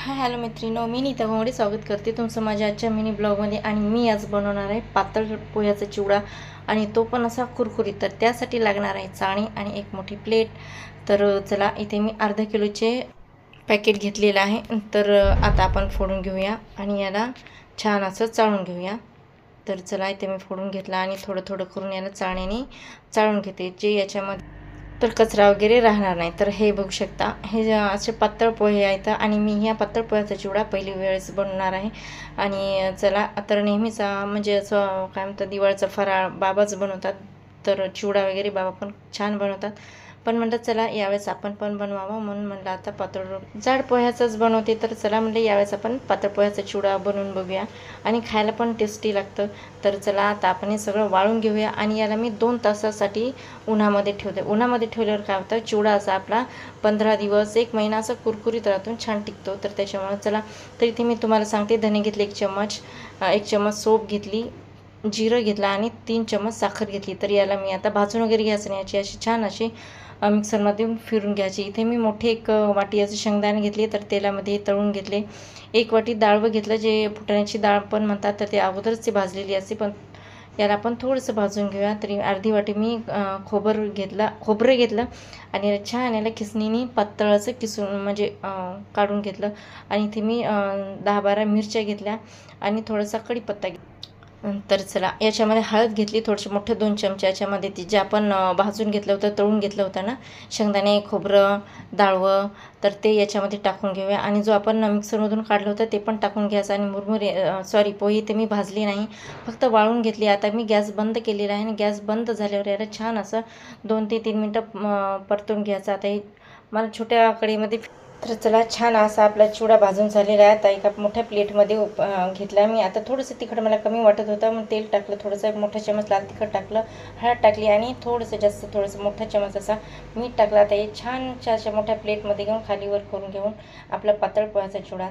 Hello मैत्रिणींनो, मी नीता घोंगडे स्वागत करते तुमचं माझ्या आजच्या मिनी ब्लॉगमध्ये। आणि मी आज बनवणार आहे पातळ पोह्याचा चिवडा, आणि तो पण असा कुरकुरीत। तर त्यासाठी लागणार आहे चाळणी आणि एक मोठी प्लेट। तर चला, इथे मी अर्धा किलोचे पॅकेट घेतलेलं आहे। तर आता आपण फोडून घेऊया आणि याला छान असं चाळून घेऊया। तर चला, इथे मी फोडून घेतला आणि थोडं थोडं करून याला चाळणीने चाळून घेते, जे याच्यामध्ये तर कचरा वगैरे राहणार नाही। तर हे बघू शकता, हे असे पातळ पोहे आहेत आणि मी ह्या पातळ पोह्याचा चिवडा पहिली वेळेस बनवणार आहे। आणि चला, तर नेहमीचा म्हणजे असं काय म्हणतात, दिवाळीचा फराळ बाबाच बनवतात, तर चिवडा वगैरे बाबा पण छान बनवतात। पण म्हटलं चला यावेळेस आपण पण बनवावं, म्हणून म्हटलं आता पातळ जाड पोह्याचाच बनवते। तर चला म्हटलं यावेळेस आपण पातळ पोह्याचा चिवडा बनवून बघूया, आणि खायला पण टेस्टी लागतं। तर चला, आता आपण हे सगळं वाळून घेऊया आणि याला मी 2 तासासाठी उन्हामध्ये ठेवते। उन्हामध्ये ठेवल्यावर काय होतं, चिवडा असा आपला 15 दिवस 1 महिना असं कुरकुरीत राहतो, छान टिकतो। तर त्याच्यामुळे चला, तर इथे मी तुम्हाला सांगते, धने घेतले 1 चम्मच, 1 चम्मच सोप घेतली, जिरं घेतला आणि 3 चम्मच साखर घेतली। तर याला मी आता भाजून वगैरे घ्यायचं नाही, याची अशी छान अशी मिक्सरमध्ये फिरून घ्यायची। इथे मी मोठी एक वाटी असे शेंगदाणे घेतले, तर तेलामध्ये तळून घेतले। 1 वाटी डाळ घेतलं, जे फुटाण्याची डाळ पण म्हणतात, तर ते अगोदरच ती भाजलेली असते, पण याला आपण थोडंसं भाजून घेऊया। तरी अर्धी वाटी मी खोबरं घेतलं आणि छान याला खिसणीने पातळ असं किसून म्हणजे काढून घेतलं। आणि इथे मी 10-12 मिरच्या घेतल्या आणि थोडासा कढीपत्ता घेतला। तर चला, याच्यामध्ये हळद घेतली थोडेसे मोठे 2 चमचे, याच्यामध्ये ती जे आपण भाजून घेतलं होतं, तळून घेतलं होतं ना शेंगदाणे, खोबरं, डाळवं, तर ते याच्यामध्ये टाकून घेऊया। आणि जो आपण मिक्सरमधून काढलं होतं ते पण टाकून घ्यायचं। आणि मुरमुरे पोहे ते मी भाजली नाही, फक्त वाळून घेतली। आता मी गॅस बंद केलेला आहे, आणि गॅस बंद झाल्यावर याला छान असं 2 ते 3 मिनटं परतून घ्यायचं। आता हे मला छोट्या कढईमध्ये, तर चला, छान असा आपला चिवडा भाजून झालेला आहे। आता एका मोठ्या प्लेटमध्ये घेतला मी। आता थोडंसं तिखट मला कमी वाटत होतं, मग तेल टाकलं, थोडंसं 1 मोठा चमच लाल तिखट टाकलं, हळद टाकली, आणि थोडंसं मोठा चमच असा मीठ टाकलं। आता हे छान अशा मोठ्या प्लेटमध्ये घेऊन खालीवर करून घेऊन आपला पातळ पोह्याचा चिवडा